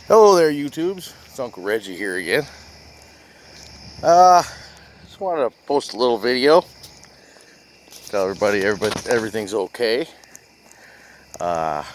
Hello there, YouTubes. It's Uncle Reggie here again. Just wanted to post a little video. Tell everybody everything's okay. Let's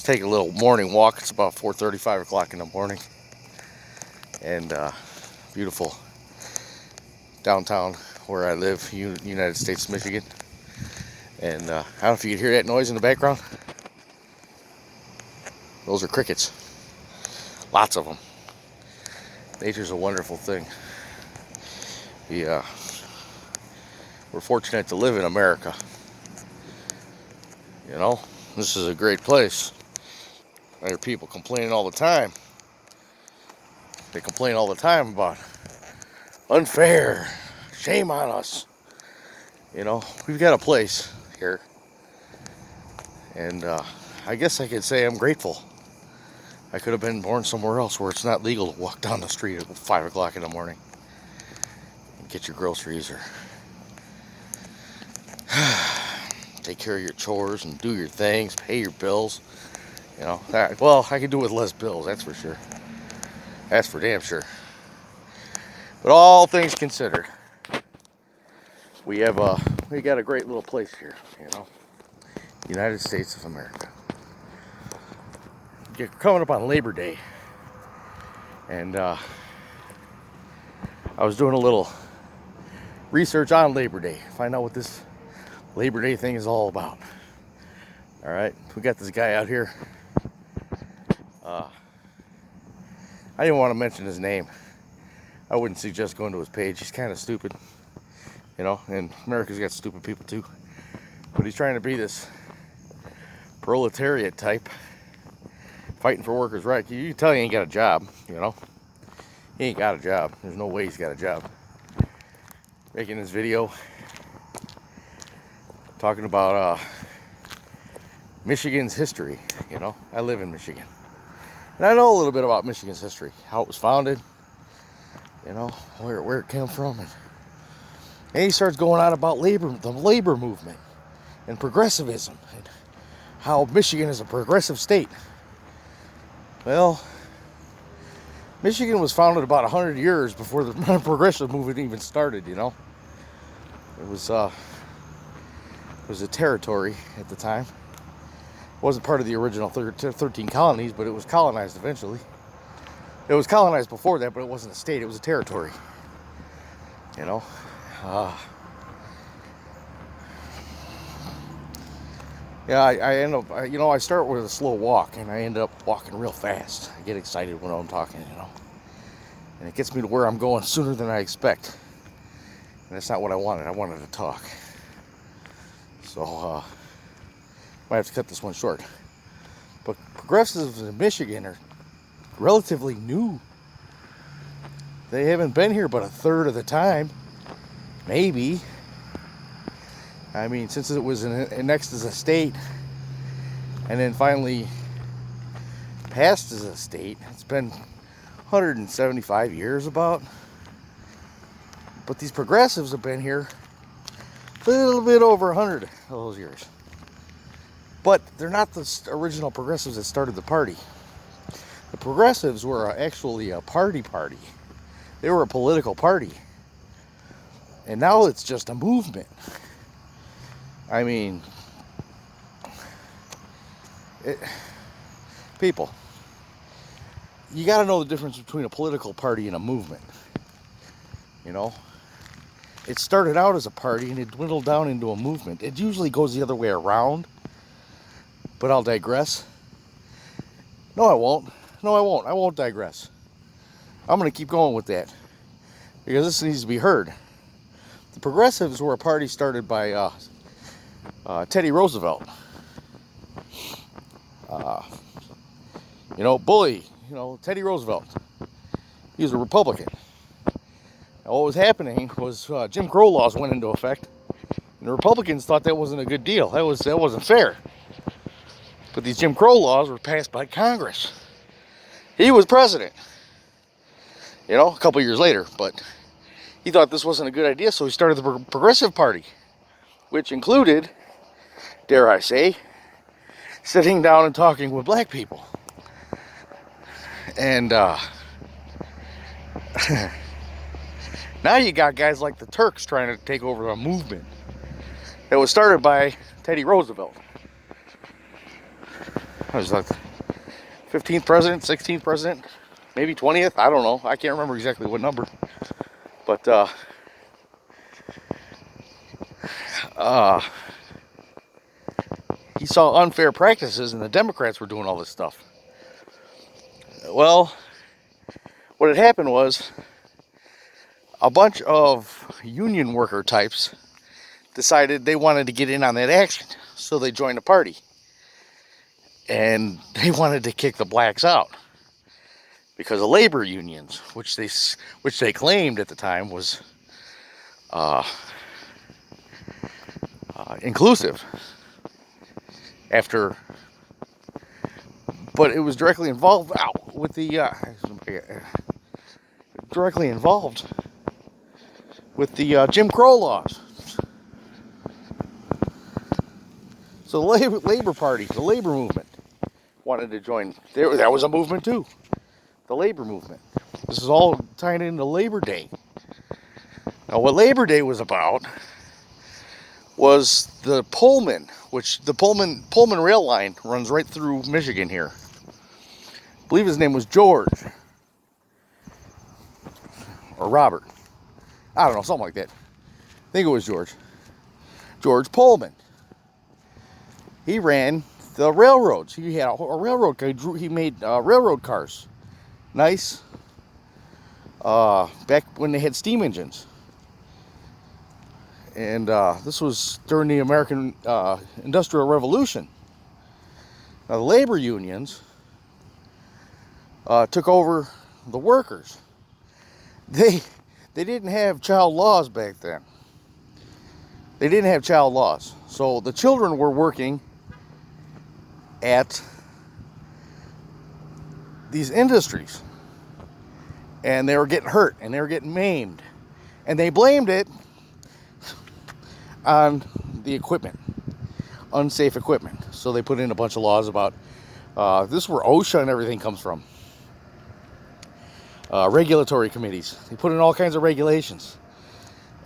take a little morning walk. It's about 4:30, 5 o'clock in the morning. And beautiful downtown where I live, United States, Michigan. And I don't know if you can hear that noise in the background. Those are crickets. Lots of them. Nature's a wonderful thing. We're fortunate to live in America. You know, this is a great place. I hear people complaining all the time. They complain all the time about unfair, shame on us. You know, we've got a place here. And I guess I could say I'm grateful. I could have been born somewhere else where it's not legal to walk down the street at 5 o'clock in the morning and get your groceries or take care of your chores and do your things, pay your bills. You know, well, I could do with less bills, that's for sure. That's for damn sure. But all things considered, we got a great little place here, you know. United States of America. You're coming up on Labor Day, and I was doing a little research on Labor Day, find out what this Labor Day thing is all about. All right, we got this guy out here. I didn't want to mention his name. I wouldn't suggest going to his page. He's kind of stupid, you know, and America's got stupid people too. But he's trying to be this proletariat type, fighting for workers' rights. You can tell he ain't got a job, you know. He ain't got a job. There's no way he's got a job. Making this video, talking about Michigan's history, you know. I live in Michigan. And I know a little bit about Michigan's history, how it was founded, you know, where it came from. And he starts going on about the labor movement and progressivism and how Michigan is a progressive state. Well, Michigan was founded about 100 years before the progressive movement even started, you know. It was a territory at the time. It wasn't part of the original 13 colonies, but it was colonized eventually. It was colonized before that, but it wasn't a state, it was a territory. You know. Yeah, I end up, you know, I start with a slow walk, and I end up walking real fast. I get excited when I'm talking, you know. And it gets me to where I'm going sooner than I expect. And that's not what I wanted. I wanted to talk. So, might have to cut this one short. But progressives in Michigan are relatively new. They haven't been here but a third of the time. Maybe. I mean, since it was annexed as a state and then finally passed as a state, it's been 175 years about. But these progressives have been here a little bit over 100 of those years. But they're not the original progressives that started the party. The progressives were actually a party. They were a political party. And now it's just a movement. I mean, people, you got to know the difference between a political party and a movement. You know, it started out as a party and it dwindled down into a movement. It usually goes the other way around, but I'll digress. No, I won't. I won't digress. I'm going to keep going with that because this needs to be heard. The progressives were a party started by Teddy Roosevelt. You know, bully, you know, Teddy Roosevelt. He was a Republican. Now, what was happening was Jim Crow laws went into effect, and the Republicans thought that wasn't a good deal. That wasn't fair. But these Jim Crow laws were passed by Congress. He was president, you know, a couple years later, but he thought this wasn't a good idea, so he started the Progressive Party, which included, dare I say, sitting down and talking with black people. And now you got guys like the Turks trying to take over a movement that was started by Teddy Roosevelt. It was like 15th president, 16th president, maybe 20th. I don't know. I can't remember exactly what number. But he saw unfair practices, and the Democrats were doing all this stuff. Well, what had happened was a bunch of union worker types decided they wanted to get in on that action, so they joined the party. And they wanted to kick the blacks out because of labor unions, which they claimed at the time was inclusive. But it was directly involved with the Jim Crow laws. So the Labor Party, the labor movement, wanted to join. That was a movement too, the labor movement. This is all tying into Labor Day. Now, what Labor Day was about was the Pullman, which the Pullman rail line runs right through Michigan here. I believe his name was George or Robert. I don't know, something like that. I think it was George Pullman. He ran the railroads. He had a railroad guy. He made railroad cars. Nice. Back when they had steam engines. And this was during the American Industrial Revolution. Now, the labor unions took over the workers. They didn't have child laws back then. They didn't have child laws. So the children were working at these industries, and they were getting hurt, and they were getting maimed, and they blamed it on the equipment, unsafe equipment. So they put in a bunch of laws about this is where OSHA and everything comes from. Regulatory committees. They put in all kinds of regulations,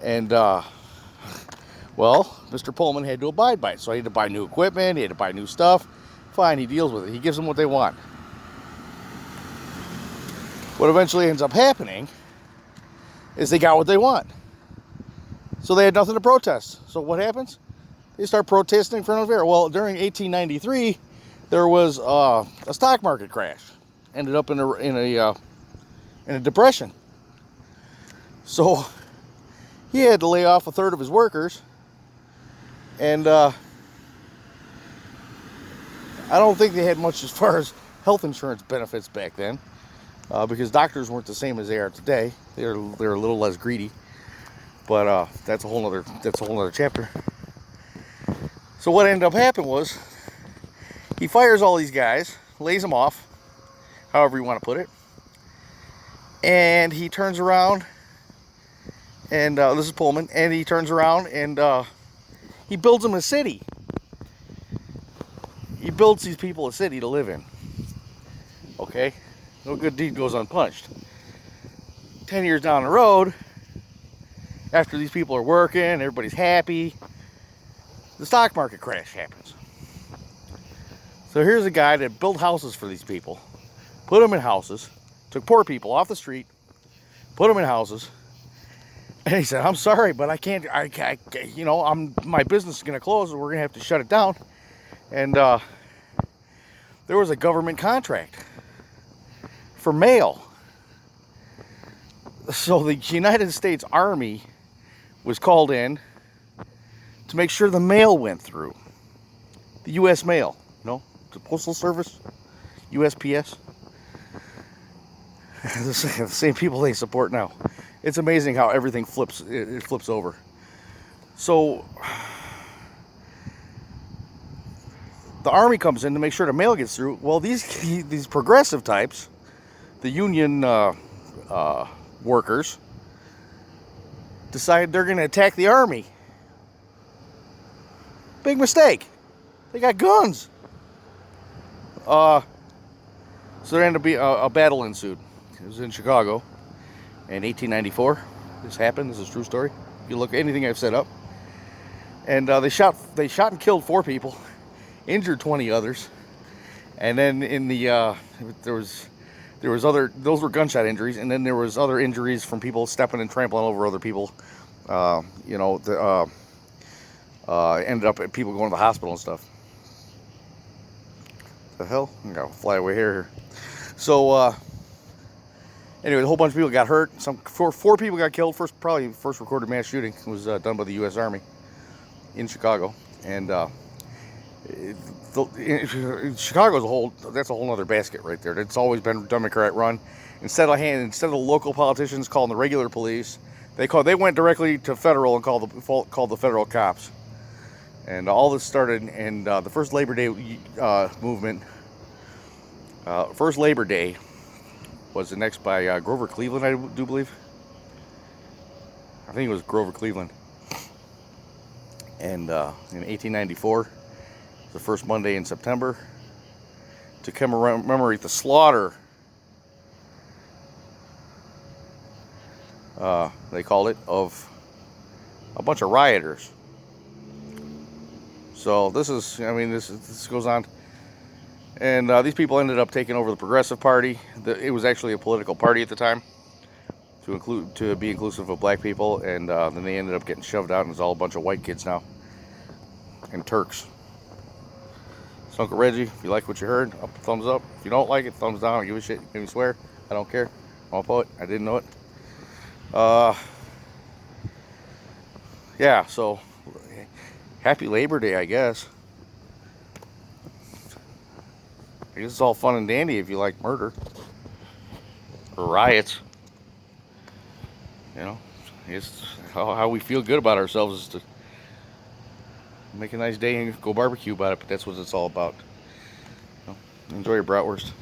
and well, Mr. Pullman had to abide by it. So he had to buy new equipment, he had to buy new stuff. Fine, he deals with it. He gives them what they want. What eventually ends up happening is they got what they want. So they had nothing to protest. So what happens? They start protesting in front of air. Well, during 1893, there was a stock market crash. Ended up in a depression. So he had to lay off a third of his workers, and I don't think they had much as far as health insurance benefits back then, because doctors weren't the same as they are today. They're a little less greedy, but that's a whole other chapter. So what ended up happening was he fires all these guys, lays them off, however you want to put it, and he turns around, and this is Pullman, and he turns around and he builds them a city. He builds these people a city to live in. Okay? No good deed goes unpunished. 10 years down the road, after these people are working, everybody's happy, the stock market crash happens. So here's a guy that built houses for these people, put them in houses, took poor people off the street, put them in houses, and he said, "I'm sorry, but I can't, my business is going to close, and we're going to have to shut it down." And there was a government contract for mail. So the United States Army was called in to make sure the mail went through. The U.S. mail, the Postal Service, USPS. The same people they support now. It's amazing how everything flips. It flips over. So the Army comes in to make sure the mail gets through. Well, these progressive types, the union workers, decide they're going to attack the Army. Big mistake. They got guns. So there ended up being a battle ensued. It was in Chicago in 1894. This happened. This is a true story. If you look at anything I've set up, and they shot and killed 4 people, injured 20 others, and then in the there was other, those were gunshot injuries, and then there was other injuries from people stepping and trampling over other people. You know, ended up at people going to the hospital and stuff. The hell? I gotta fly away here. So anyway, a whole bunch of people got hurt. Four people got killed. Probably first recorded mass shooting was done by the U.S. Army in Chicago, and Chicago's that's a whole other basket right there. It's always been Democrat run. Instead of the local politicians calling the regular police, they went directly to federal and called the federal cops. And all this started in the first Labor Day movement. First Labor Day was annexed by Grover Cleveland, I do believe. I think it was Grover Cleveland. And in 1894, the first Monday in September, to commemorate the slaughter, they called it, of a bunch of rioters. So this goes on, and these people ended up taking over the Progressive Party. It was actually a political party at the time, to be inclusive of black people, and then they ended up getting shoved out, and it's all a bunch of white kids now, and Turks. So Uncle Reggie, if you like what you heard, thumbs up. If you don't like it, thumbs down. Give a shit. Give me swear. I don't care. I'm a poet. I didn't know it. Yeah. So happy Labor Day, I guess. I guess it's all fun and dandy if you like murder or riots. You know, I guess how we feel good about ourselves is to make a nice day and go barbecue about it. But that's what it's all about. Enjoy your bratwurst.